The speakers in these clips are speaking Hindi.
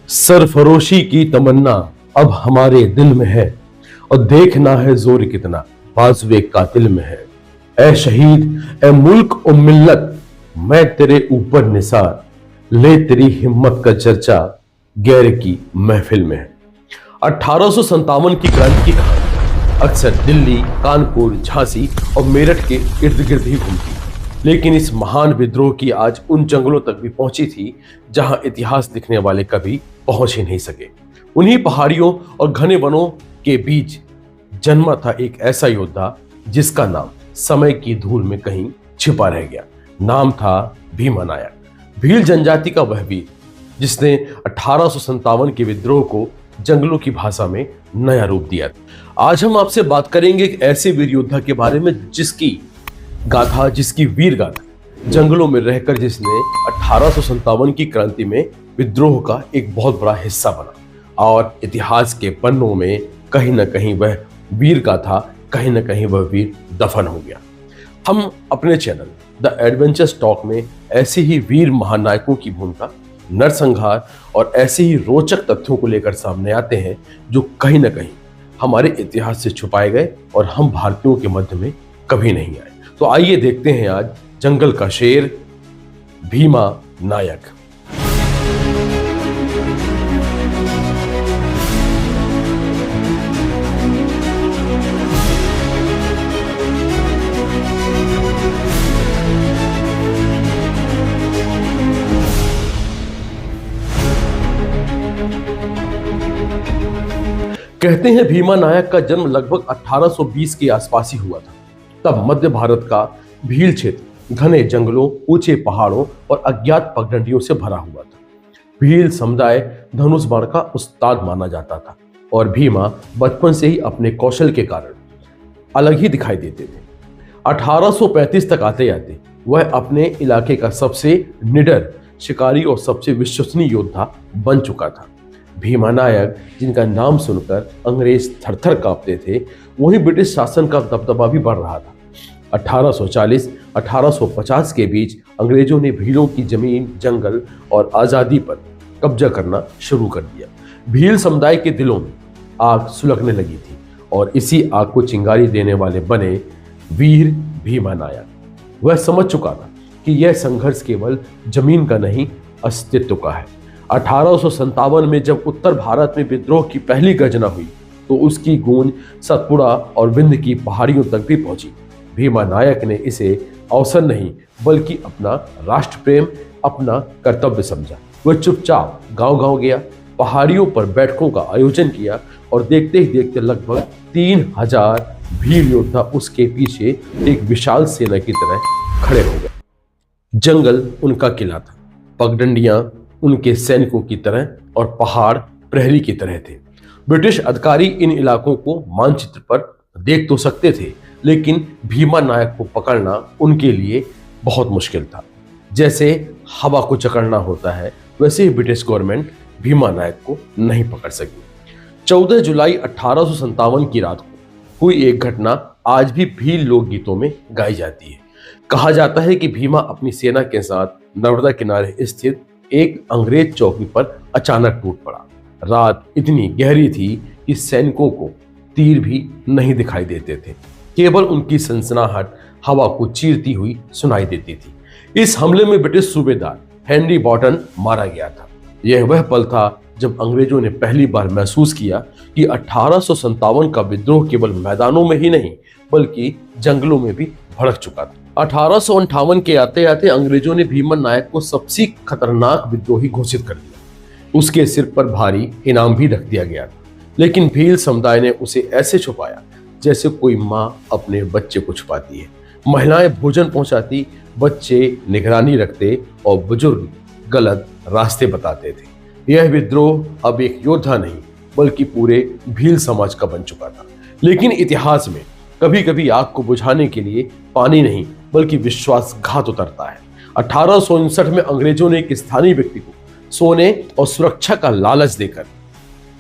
सरफरोशी की तमन्ना अब हमारे दिल में है और देखना है जोर कितना बाजुए कातिल में है। ए शहीद ए मुल्क ओ मिल्लत, मैं तेरे ऊपर निसार, ले तेरी हिम्मत का चर्चा गैर की महफिल में है। 1857 की क्रांति की कहानी अक्सर दिल्ली, कानपुर, झांसी और मेरठ के इर्द गिर्द ही घूमती, लेकिन इस महान विद्रोह की आज उन जंगलों तक भी पहुंची थी जहां इतिहास लिखने वाले कभी पहुंच ही नहीं सके। उन्हीं पहाड़ियों और घने वनों के बीच जन्मा था एक ऐसा योद्धा जिसका नाम समय की धूल में कहीं छिपा रह गया। नाम था भीमा नायक। भील जनजाति का वह वीर जिसने 1857 के विद्रोह को जंगलों की भाषा में नया रूप दिया। आज हम आपसे बात करेंगे एक ऐसे वीर योद्धा के बारे में जिसकी गाथा, जिसकी वीर गाथा जंगलों में रहकर जिसने 1857 की क्रांति में विद्रोह का एक बहुत बड़ा हिस्सा बना और इतिहास के पन्नों में कहीं ना कहीं वह वीर गाथा, कहीं ना कहीं वह वीर दफन हो गया। हम अपने चैनल द एडवेंचर्स टॉक में ऐसे ही वीर महानायकों की भूमिका, नरसंहार और ऐसे ही रोचक तथ्यों को लेकर सामने आते हैं जो कहीं ना कहीं हमारे इतिहास से छुपाए गए और हम भारतीयों के मध्य में कभी नहीं आए। तो आइए देखते हैं आज जंगल का शेर भीमा नायक। कहते हैं भीमा नायक का जन्म लगभग 1820 के आसपास ही हुआ था। तब मध्य भारत का भील क्षेत्र घने जंगलों, ऊंचे पहाड़ों और अज्ञात पगडंडियों से भरा हुआ था। भील समुदाय धनुष बाण का उस्ताद माना जाता था और भीमा बचपन से ही अपने कौशल के कारण अलग ही दिखाई देते थे। 1835 तक आते आते वह अपने इलाके का सबसे निडर शिकारी और सबसे विश्वसनीय योद्धा बन चुका था। भीमा नायक, जिनका नाम सुनकर अंग्रेज थरथर कांपते थे, वहीं ब्रिटिश शासन का दबदबा भी बढ़ रहा था। 1840-1850 के बीच अंग्रेजों ने भीलों की जमीन, जंगल और आज़ादी पर कब्जा करना शुरू कर दिया। भील समुदाय के दिलों में आग सुलगने लगी थी और इसी आग को चिंगारी देने वाले बने वीर भीमा नायक। वह समझ चुका था कि यह संघर्ष केवल जमीन का नहीं, अस्तित्व का है। 1857 में जब उत्तर भारत में विद्रोह की पहली गर्जना हुई तो उसकी गूंज सतपुड़ा और विंध्य की पहाड़ियों तक भी पहुंची। भीमा नायक ने इसे अवसर नहीं बल्कि अपना राष्ट्र प्रेम, अपना कर्तव्य समझा। वह चुपचाप गांव-गांव गया, पहाड़ियों पर बैठकों का आयोजन किया और देखते ही देखते लगभग 3000 भील योद्धा उसके पीछे एक विशाल सेना की तरह खड़े हो गए। जंगल उनका किला था, पगडंडियां उनके सैनिकों की तरह और पहाड़ प्रहरी की तरह थे। ब्रिटिश अधिकारी इन इलाकों को मानचित्र पर देख तो सकते थे, लेकिन भीमा नायक को पकड़ना उनके लिए बहुत मुश्किल था। जैसे हवा को जकड़ना होता है, वैसे ही ब्रिटिश गवर्नमेंट भीमा नायक को नहीं पकड़ सकी। 14 जुलाई 1857 की रात को हुई एक घटना आज भी भील लोकगीतों में गाई जाती है। कहा जाता है कि भीमा अपनी सेना के साथ नर्मदा किनारे स्थित एक अंग्रेज चौकी पर अचानक टूट पड़ा। रात इतनी गहरी थी कि सैनिकों को तीर भी नहीं दिखाई देते थे, केवल उनकी सनसनाहट हवा को चीरती हुई सुनाई देती थी। इस हमले में ब्रिटिश सूबेदार हेनरी बॉटन मारा गया था। यह वह पल था जब अंग्रेजों ने पहली बार महसूस किया कि 1857 का विद्रोह केवल मैदानों में ही नहीं बल्कि जंगलों में भी भड़क चुका था। 1858 के आते आते अंग्रेजों ने भीमा नायक को सबसे खतरनाक विद्रोही घोषित कर दिया। उसके सिर पर भारी इनाम भी रख दिया गया था, लेकिन भील समुदाय ने उसे ऐसे छुपाया जैसे कोई माँ अपने बच्चे को छुपाती है। महिलाएं भोजन पहुंचाती, बच्चे निगरानी रखते और बुजुर्ग गलत रास्ते बताते थे। यह विद्रोह अब एक योद्धा नहीं बल्कि पूरे भील समाज का बन चुका था। लेकिन इतिहास में कभी कभी आग को बुझाने के लिए पानी नहीं बल्कि विश्वासघात उतरता है। 1859 में अंग्रेजों ने एक स्थानीय व्यक्ति को सोने और सुरक्षा का लालच देकर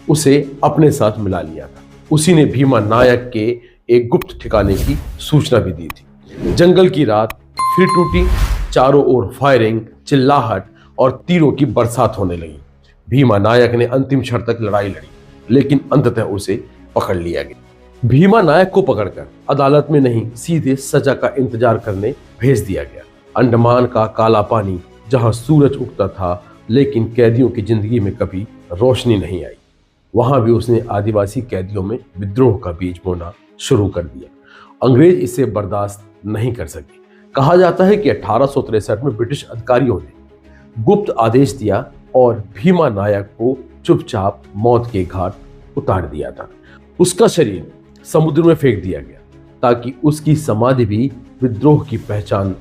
उसे अपने साथ मिला लिया था। उसी ने भीमा नायक के एक गुप्त ठिकाने की सूचना भी दी थी। जंगल की रात फिर टूटी, चारों ओर फायरिंग, चिल्लाहट और तीरों की बरसात होने लगी। भीमा नायक ने अंतिम क्षण तक लड़ाई लड़ी, लेकिन अंततः उसे पकड़ लिया गया। भीमा नायक को पकड़कर अदालत में नहीं, सीधे सजा का इंतजार करने भेज दिया गया। अंडमान का काला पानी, जहां सूरज उगता था लेकिन कैदियों की जिंदगी में कभी रोशनी नहीं आई, वहां भी उसने आदिवासी कैदियों में विद्रोह का बीज बोना शुरू कर दिया। अंग्रेज इसे बर्दाश्त नहीं कर सके। कहा जाता है कि 1863 में ब्रिटिश अधिकारियों ने गुप्त आदेश दिया और भीमा नायक को चुपचाप मौत के घाट उतार दिया था। उसका शरीर समुद्र में फेंक दिया गया ताकि उसकी समाधि भी विद्रोह की पहचान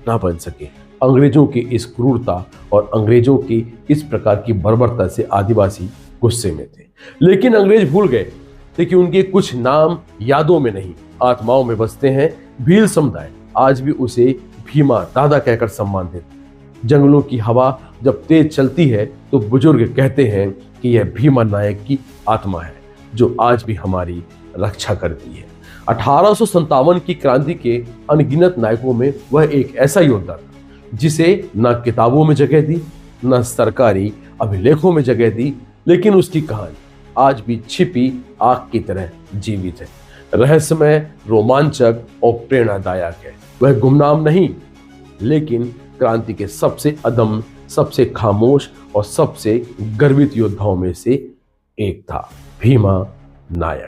न बन सके। अंग्रेजों की इस क्रूरता और अंग्रेजों की इस प्रकार की बर्बरता से आदिवासी गुस्से में थे, लेकिन अंग्रेज भूल गए थे कि उनके कुछ नाम यादों में नहीं, आत्माओं में बसते हैं। भील समुदाय आज भी उसे भीमा दादा कहकर सम्मान देते। जंगलों की हवा जब तेज चलती है तो बुजुर्ग कहते हैं कि यह भीमा नायक की आत्मा है जो आज भी हमारी रक्षा करती है। 1857 की क्रांति के अनगिनत नायकों में वह एक ऐसा योद्धा था जिसे न किताबों में जगह दी, न सरकारी अभिलेखों में जगह दी, लेकिन उसकी कहानी आज भी छिपी आग की तरह जीवित है, रहस्यमय, रोमांचक और प्रेरणादायक है। वह गुमनाम नहीं, लेकिन क्रांति के सबसे अदम्य, सबसे खामोश और सबसे गर्वित योद्धाओं में से एक था, भीमा नायक।